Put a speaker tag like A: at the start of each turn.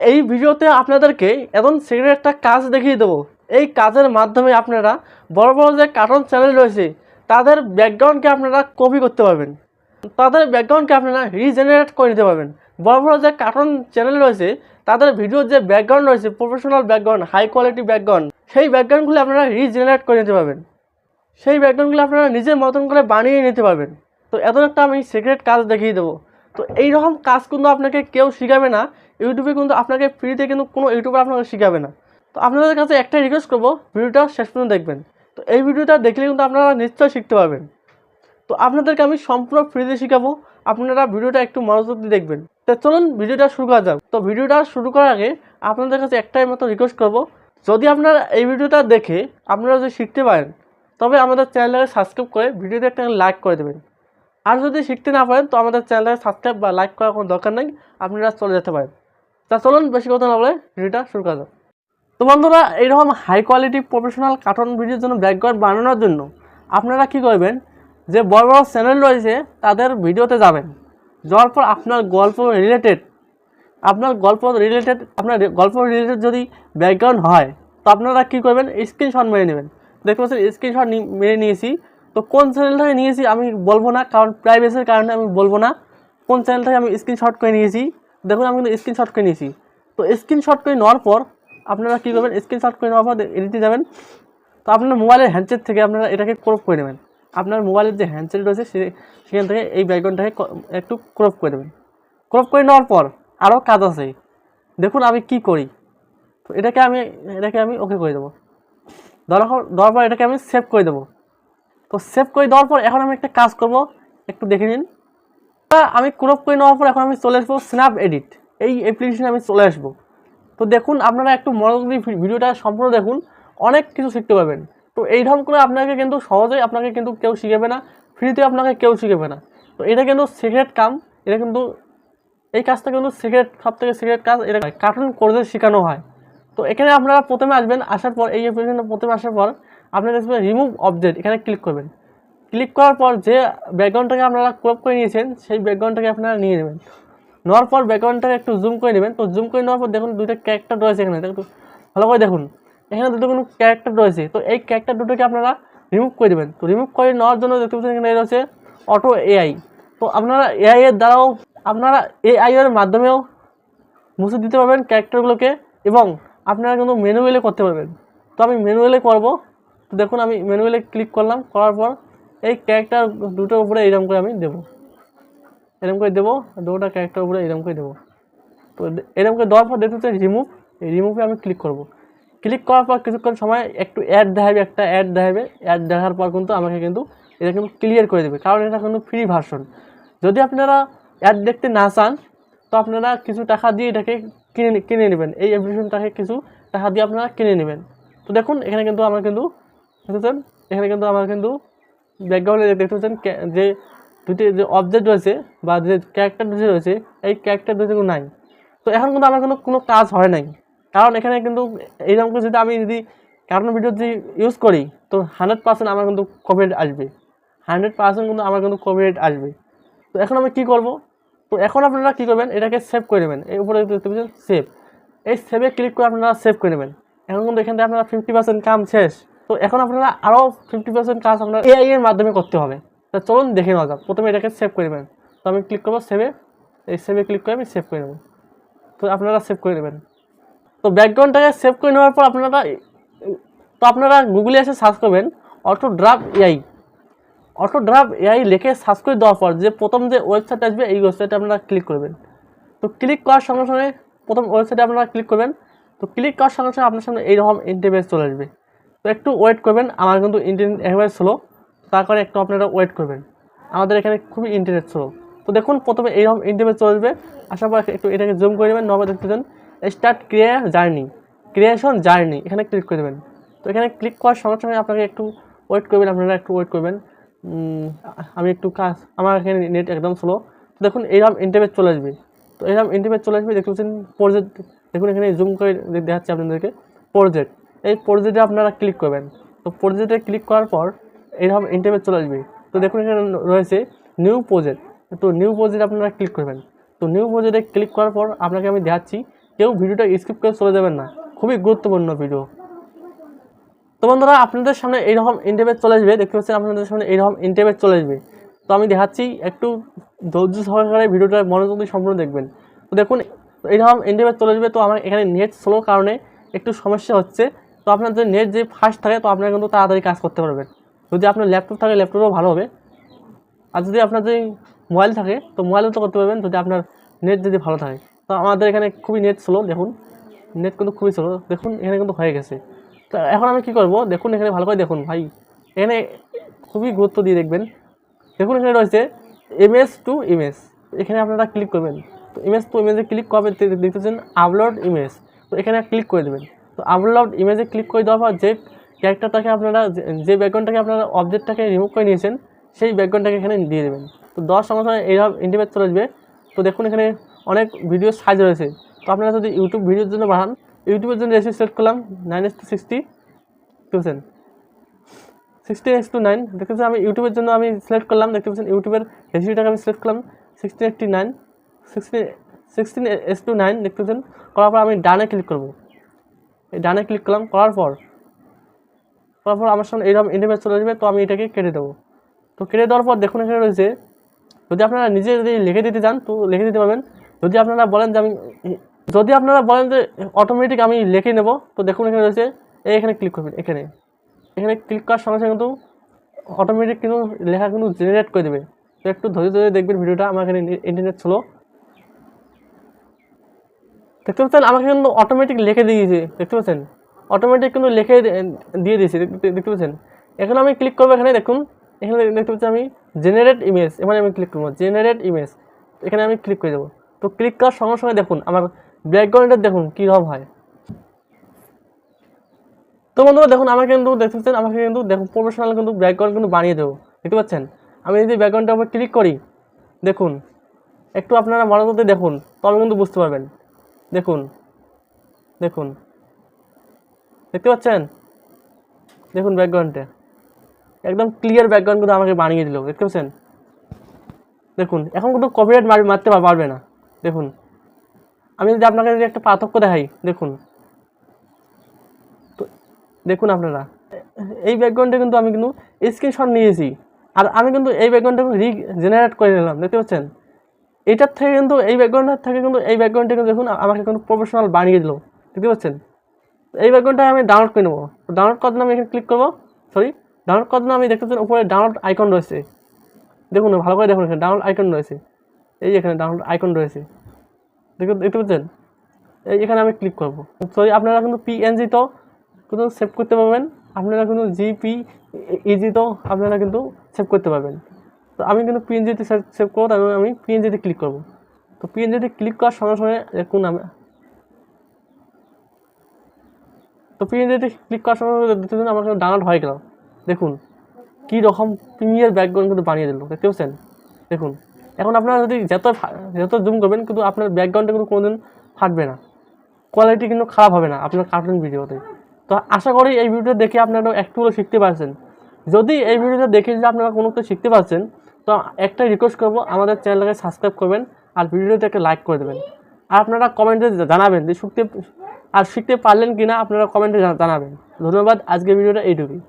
A: এই ভিডিওতে আপনাদেরকে এখন সিক্রেট একটা কাজ দেখিয়ে দেবো। এই কাজের মাধ্যমে আপনারা বড় বড় যে কার্টুন চ্যানেল রয়েছে তাদের ব্যাকগ্রাউন্ডকে আপনারা কপি করতে পারবেন, তাদের ব্যাকগ্রাউন্ডকে আপনারা রিজেনারেট করে নিতে পারবেন। বড় বড় যে কার্টুন চ্যানেল রয়েছে তাদের ভিডিওর যে ব্যাকগ্রাউন্ড রয়েছে, professional background, high quality background, সেই ব্যাকগ্রাউন্ডগুলো আপনারা রিজেনারেট করে নিতে পারবেন। সেই ব্যাকগ্রাউন্ডগুলো আপনারা নিজের মতন করে বানিয়ে নিতে পারবেন। তো এত একটা আমি সিক্রেট কাজ দেখিয়ে দেবো। তো এইরকম কাজ কিন্তু আপনাকে কেউ শেখাবে না ইউটিউবে, কিন্তু আপনাকে ফ্রিতে কিন্তু কোনো ইউটিউবার আপনাকে শেখাবে না। তো আপনাদের কাছে একটাই রিকোয়েস্ট করবো, ভিডিওটা শেষ পর্যন্ত দেখবেন। তো এই ভিডিওটা দেখলে কিন্তু আপনারা নিশ্চয়ই শিখতে পারবেন। তো আপনাদেরকে আমি সম্পূর্ণ ফ্রিতে শেখাবো, আপনারা ভিডিওটা একটু মনোযোগ দিয়ে দেখবেন। তো চলুন ভিডিওটা শুরু করা যাক। তো ভিডিওটা শুরু করার আগে আপনাদের কাছে একটাই মতো রিকোয়েস্ট করবো, যদি আপনারা এই ভিডিওটা দেখে আপনারা যদি শিখতে পারেন তবে আমাদের চ্যানেলটাকে সাবস্ক্রাইব করে ভিডিওতে একটা লাইক করে দেবেন। আর যদি শিখতে না পারেন তো আমাদের চ্যানেলটাকে সাবস্ক্রাইব বা লাইক করার কোনো দরকার নেই, আপনারা চলে যেতে পারেন। তা চলুন বেশি কথা না বলে ভিডিওটা শুরু করা যাক। তো বন্ধুরা, এইরকম হাই কোয়ালিটি প্রফেশনাল কার্টুন ভিডিওর জন্য ব্যাকগ্রাউন্ড বানানোর জন্য আপনারা কী করবেন, যে বড় বড় চ্যানেল রয়েছে তাদের ভিডিওতে যাবেন। যাওয়ার পর আপনার গল্প রিলেটেড যদি ব্যাকগ্রাউন্ড হয় তো আপনারা কী করবেন, স্ক্রিনশট মেরে নেবেন। দেখতে পাচ্ছেন স্ক্রিনশট মেরে নিয়েছি। তো কোন চ্যানেল থেকে নিয়েছি আমি বলবো না, কারণ প্রাইভেসির কারণে আমি বলবো না কোন চ্যানেল থেকে আমি স্ক্রিনশট করে নিয়েছি। দেখুন আমি কিন্তু স্ক্রিনশট করে নিয়েছি। তো স্ক্রিনশট করে নেওয়ার পর আপনারা কী করবেন, স্ক্রিনশট করে নেওয়ার পর এডিটে যাবেন। তো আপনার মোবাইলের হ্যান্ডসেট থেকে আপনারা এটাকে ক্রপ করে নেবেন। আপনার মোবাইলের যে হ্যান্ডসেট রয়েছে সেখান থেকে এই ব্যাকগ্রাউন্ডটাকে একটু ক্রপ করে দেবেন। ক্রপ করে নেওয়ার পর আরও কাজ আছে, দেখুন আমি কি করি। তো এটাকে আমি ওকে করে দেবো। দেওয়ার পর এটাকে আমি সেভ করে দেবো। তো সেভ করে দেওয়ার পর এখন আমি একটা কাজ করব, একটু দেখে নিন। আমি ক্রপ করে নেওয়ার পর এখন আমি চলে আসবো স্ন্যাপ এডিট, এই অ্যাপ্লিকেশনে আমি চলে আসবো। তো দেখুন আপনারা একটু মনোযোগ দিয়ে ভিডিওটা সম্পূর্ণ দেখুন, অনেক কিছু শিখতে পারবেন। তো এইরকম করে আপনাকে কিন্তু সহজেই আপনাকে কিন্তু কেউ শিখাবে না, ফ্রিতে আপনাকে কেউ শিখাবে না। তো এটা কিন্তু সিক্রেট কাম, এটা কিন্তু এই কাজটা কিন্তু সব থেকে সিক্রেট কাজ, এটা কার্টুন কোর্সে শেখানো হয়। তো এখানে আপনারা প্রথমে আসবেন, আসার পর এই অ্যাপ্লিকেশনে প্রথমে আসার পর আপনারা রিমুভ অবজেক্ট এখানে ক্লিক করবেন। ক্লিক করার পর যে ব্যাকগ্রাউন্ডটাকে আপনারা ক্রপ করে নিয়েছেন সেই ব্যাকগ্রাউন্ডটাকে আপনারা নিয়ে নেবেন। নেওয়ার পর ব্যাকগ্রাউন্ডটাকে একটু জুম করে নেবেন। তো জুম করে নেওয়ার পর দেখুন দুইটা ক্যারেক্টার রয়েছে এখানে, একটু ভালো করে দেখুন, এখানে দুটো কোনো ক্যারেক্টার রয়েছে। তো এই ক্যারেক্টার দুটোকে আপনারা রিমুভ করে দেবেন। তো রিমুভ করে নেওয়ার জন্য দেখতে পাচ্ছেন এখানে রয়েছে অটো এআই। তো আপনারা এআই এর দ্বারাও, আপনারা এআই এর মাধ্যমেও মুছে দিতে পারবেন ক্যারেক্টারগুলোকে, এবং আপনারা কিন্তু ম্যানুয়ালি করতে পারবেন। তো আমি ম্যানুয়ালি করব। তো দেখুন আমি ম্যানুয়ালি ক্লিক করলাম, করার পর এই ক্যারেক্টার দুটোর উপরে এরকম করে আমি দেবো, এরকম করে দেবো, দুটো ক্যারেক্টার উপরে এরকম করে দেবো। তো এরকম করে দেওয়ার পর দেখতে হচ্ছে রিমুভ, এই রিমুভে আমি ক্লিক করব। ক্লিক করার পর কিছুক্ষণ সময় একটু অ্যাড দেখাবে, একটা অ্যাড দেখাবে। অ্যাড দেখার পর কিন্তু আমাকে কিন্তু এটা কিন্তু ক্লিয়ার করে দেবে, কারণ এটা কিন্তু ফ্রি ভার্সন। যদি আপনারা অ্যাড দেখতে না চান তো আপনারা কিছু টাকা দিয়ে এটাকে কিনে নেবেন, এই অ্যাপ্লিকেশনটাকে কিছু টাকা দিয়ে আপনারা কিনে নেবেন। তো দেখুন এখানে কিন্তু আমার কিন্তু দেখতেছেন, এখানে কিন্তু আমার কিন্তু ব্যাকগ্রাউন্ডে দেখতে পাচ্ছেন যে দুটি যে অবজেক্ট রয়েছে বা যে ক্যারেক্টার দুটি রয়েছে, এই ক্যারেক্টার দুটি কিন্তু নাই। তো এখন কিন্তু আমার কিন্তু কোনো কাজ হয় নাই, কারণ এখানে কিন্তু এইরকম যদি আমি কার্টুন ভিডিও যদি ইউজ করি তো 100% আমার কিন্তু কপিরাইট আসবে, 100% কিন্তু আমার কিন্তু কপিরাইট আসবে। তো এখন আমি কী করব, তো এখন আপনারা কী করবেন, এটাকে সেভ করে নেবেন। এই উপরে দেখতে পাচ্ছেন সেভ, এই সেভে ক্লিক করে আপনারা সেভ করে নেবেন। এখন কিন্তু এখান থেকে আপনারা 50% কাম শেষ। তো এখন আপনারা আরও 50% কাজ আপনারা এআই এর মাধ্যমে করতে হবে। তো চলুন দেখে নেওয়া যাক। প্রথমে এটাকে সেভ করে নেবেন। তো আমি ক্লিক করবো সেভে, এই সেভে ক্লিক করে আমি সেভ করে নেব। তো আপনারা সেভ করে নেবেন। তো ব্যাকগ্রাউন্ডটাকে সেভ করে নেওয়ার পর আপনারা গুগলে এসে সার্চ করবেন অটো ড্রাফট এআই লিখে সার্চ করে দেওয়ার পর যে প্রথম যে ওয়েবসাইট আসবে এই ওয়েবসাইটে আপনারা ক্লিক করবেন। তো ক্লিক করার সঙ্গে সঙ্গে প্রথম ওয়েবসাইটে আপনারা ক্লিক করবেন। তো ক্লিক করার সঙ্গে সঙ্গে আপনার সামনে এইরকম ইন্টারফেস চলে আসবে। তো একটু ওয়েট করবেন, আমার কিন্তু ইন্টারনেট একেবারে স্লো, তারপরে একটু আপনারা ওয়েট করবেন, আমাদের এখানে খুবই ইন্টারনেট স্লো। তো দেখুন প্রথমে এইরকম ইন্টারফেস চলে আসবে। আসার পর একটু এটাকে জুম করে নেবেন, নর্মাল দেখতে দেন স্টার্ট ক্রিয়েশন জার্নি, এখানে ক্লিক করে দেবেন। তো এখানে ক্লিক করার সঙ্গে সঙ্গে আপনাকে একটু ওয়েট করবেন, আপনারা একটু ওয়েট করবেন। আমি একটু কাজ, আমার এখানে নেট একদম স্লো। তো দেখুন এইরকম ইন্টারফেস চলে আসবে। তো এরকম ইন্টারফেস চলে আসবে, দেখতে পাচ্ছেন প্রজেক্ট, দেখুন এখানে জুম করে দেখাচ্ছি আপনাদেরকে প্রজেক্ট, এই প্রজেক্টে আপনারা ক্লিক করবেন। তো প্রজেক্টে ক্লিক করার পর এইরকম ইন্টারফেস চলে আসবে। তো দেখুন এখানে রয়েছে নিউ প্রজেক্ট, তো নিউ প্রজেক্ট আপনারা ক্লিক করবেন। তো নিউ প্রজেক্টে ক্লিক করার পর আপনাকে আমি দেখাচ্ছি কেউ ভিডিওটা স্কিপ করে চলে যাবেন না, খুবই গুরুত্বপূর্ণ ভিডিও। তো বন্ধুরা আপনাদের সামনে এইরকম ইন্টারফেস চলে আসবে, দেখতে পাচ্ছেন আপনাদের সামনে এইরকম ইন্টারফেস চলে আসবে। তো আমি দেখাচ্ছি, একটু ধৈর্য সহকারে ভিডিওটা মনোযোগ দিয়ে সম্পূর্ণ দেখবেন। তো দেখুন এইরকম ইন্টারফেস চলে আসবে। তো আমার এখানে নেট স্লো কারণে একটু সমস্যা হচ্ছে। তো আপনার যদি নেট যে ফাস্ট থাকে তো আপনারা কিন্তু তাড়াতাড়ি কাজ করতে পারবেন। যদি আপনার ল্যাপটপ থাকে ল্যাপটপও ভালো হবে, আর যদি আপনার যদি মোবাইল থাকে তো মোবাইলেও তো করতে পারবেন, যদি আপনার নেট যদি ভালো থাকে। তো আমাদের এখানে খুবই নেট স্লো, দেখুন নেট কিন্তু খুবই স্লো। দেখুন এখানে কিন্তু হয়ে গেছে। তো এখন আমি কী করবো, দেখুন এখানে ভালো করে দেখুন ভাই, এখানে খুবই গুরুত্ব দিয়ে দেখবেন। দেখুন এখানে রয়েছে ইমেজ টু ইমেজ, এখানে আপনারা ক্লিক করবেন। তো ইমেজ টু ইমেজে ক্লিক করবেন, দেখতেছেন আপলোড ইমেজ। তো এখানে ক্লিক করে দেবেন। তো আপলোড ইমেজে ক্লিক করে দেওয়ার পর যে ক্যারেক্টারটাকে আপনারা, যে ব্যাকগ্রাউন্ডটাকে আপনারা অবজেক্টটাকে রিমুভ করে নিয়েছেন সেই ব্যাকগ্রাউন্ডটাকে এখানে দিয়ে দেবেন। তো 10 সঙ্গে সঙ্গে এইরকম ইন্টারফেস চলে আসবে। তো দেখুন এখানে অনেক ভিডিও সাইজ রয়েছে। তো আপনারা যদি ইউটিউব ভিডিওর জন্য বানান, ইউটিউবের জন্য রেশিও সিলেক্ট করলাম 9:60, বুঝছেন 16:9, দেখতে পাচ্ছেন আমি ইউটিউবের জন্য আমি সিলেক্ট করলাম, দেখতে পাচ্ছেন ইউটিউবের রেশিওটাকে আমি সিলেক্ট করলাম 16:9, দেখতে পাচ্ছেন। করার পর আমি ডানে ক্লিক করব, এই ডানে ক্লিক করলাম, করার পর আমার সামনে এইরকম ইন্টারফেস চলে আসবে। তো আমি এটাকে কেটে দেবো। তো কেটে দেওয়ার পর দেখুন এখানে রয়েছে, যদি আপনারা নিজে যদি লিখে দিতে চান তো লিখে দিতে পারবেন। যদি আপনারা বলেন যে অটোমেটিক আমি লিখে নেব, তো দেখুন এখানে রয়েছে, এখানে ক্লিক করবেন। এখানে ক্লিক করার সঙ্গে সঙ্গে কিন্তু অটোমেটিক কিন্তু লেখা কিন্তু জেনারেট করে দেবে। তো একটু ধৈর্য ধরে দেখবেন ভিডিওটা। আমার এখানে ইন্টারনেট ছিল, দেখতে পাচ্ছেন আমাকে কিন্তু অটোমেটিক লিখে দিয়েছে, দেখতে পাচ্ছেন অটোমেটিক কিন্তু লিখে দিয়ে দিয়েছে, দেখতে পাচ্ছেন। এখন আমি ক্লিক করবো এখানে, দেখুন এখানে দেখতে পাচ্ছি আমি জেনারেট ইমেজ, এখানে আমি ক্লিক করবো জেনারেট ইমেজ, এখানে আমি ক্লিক করে দেবো। তো ক্লিক করার সঙ্গে সঙ্গে দেখুন আমার ব্যাকগ্রাউন্ডটা দেখুন কীরকম হয়। তো বন্ধুরা দেখুন আমাকে কিন্তু দেখতে পাচ্ছেন, আমাকে কিন্তু দেখুন প্রফেশনাল কিন্তু ব্যাকগ্রাউন্ড কিন্তু বানিয়ে দেবো, দেখতে পাচ্ছেন। আমি যদি ব্যাকগ্রাউন্ডটার উপর ক্লিক করি, দেখুন একটু আপনারা মনোযোগ দিয়ে দেখুন, তবে কিন্তু বুঝতে পারবেন। দেখুন দেখতে পাচ্ছেন, দেখুন ব্যাকগ্রাউন্ডটা একদম ক্লিয়ার ব্যাকগ্রাউন্ড কিন্তু আমাকে বানিয়ে দিল, দেখতে পাচ্ছেন। দেখুন এখন কিন্তু কপিরাইট মারতে পারবে না। দেখুন আমি যদি আপনাকে যদি একটা পার্থক্য দেখাই, দেখুন তো দেখুন আপনারা এই ব্যাকগ্রাউন্ডে কিন্তু আমি কিন্তু স্ক্রিনশট নিয়েছি, আর আমি কিন্তু এই ব্যাকগ্রাউন্ডটা জেনারেট করে নিলাম, দেখতে পাচ্ছেন। এটার থেকে কিন্তু এই ব্যাকগ্রাউন্ডের থেকে কিন্তু এই ব্যাকগ্রাউন্ডটা কিন্তু দেখুন আমাকে কিন্তু প্রফেশনাল বানিয়ে দিল, দেখতে পাচ্ছেন। এই ব্যাকগ্রাউন্ডটা আমি ডাউনলোড করে নেবো। ডাউনলোড করার জন্য আমি এখানে ক্লিক করবো, ডাউনলোড করার জন্য আমি দেখতে পাচ্ছেন উপরে ডাউনলোড আইকন রয়েছে, দেখুন ভালো করে দেখুন এখানে ডাউনলোড আইকন রয়েছে, এই এখানে ডাউনলোড আইকন রয়েছে, দেখতে পাচ্ছেন। এখানে আমি ক্লিক করবো। আপনারা কিন্তু পিএনজি তো কিন্তু সেভ করতে পারবেন, আপনারা কিন্তু জিপিইজি তো আপনারা কিন্তু সেভ করতে পারবেন। তো আমি কিন্তু পিএনজিতে সেভ করবো, তার আমি পিএনজিতে ক্লিক করবো। তো পিএনজিতে ক্লিক করার সঙ্গে সঙ্গে দেখুন পিএনজিতে ক্লিক করার সঙ্গে দেখতে পাচ্ছেন আমার কিন্তু ডাউনলোড হয়ে গেল। দেখুন কী রকম প্রিমিয়ার ব্যাকগ্রাউন্ড কিন্তু বানিয়ে দিল, দেখতে পাচ্ছেন। দেখুন এখন আপনারা যদি যত জুম করবেন কিন্তু আপনার ব্যাকগ্রাউন্ডটা কিন্তু কোনোদিন ফাটবে না, কোয়ালিটি কিন্তু খারাপ হবে না আপনার কার্টুন ভিডিওতে। তো আশা করি এই ভিডিও দেখে আপনারা একটু হলেও শিখতে পারছেন। যদি এই ভিডিওটা দেখে যদি আপনারা কোনো কিছু শিখতে পারছেন, তো একটাই রিকোয়েস্ট করবো, আমাদের চ্যানেলটাকে সাবস্ক্রাইব করবেন আর ভিডিওটাকে একটা লাইক করে দেবেন। আর আপনারা কমেন্টে জানাবেন যে শিখতে পারলেন কি না, আপনারা কমেন্টে জানাবেন। ধন্যবাদ, আজকের ভিডিওটা এইটুকুই।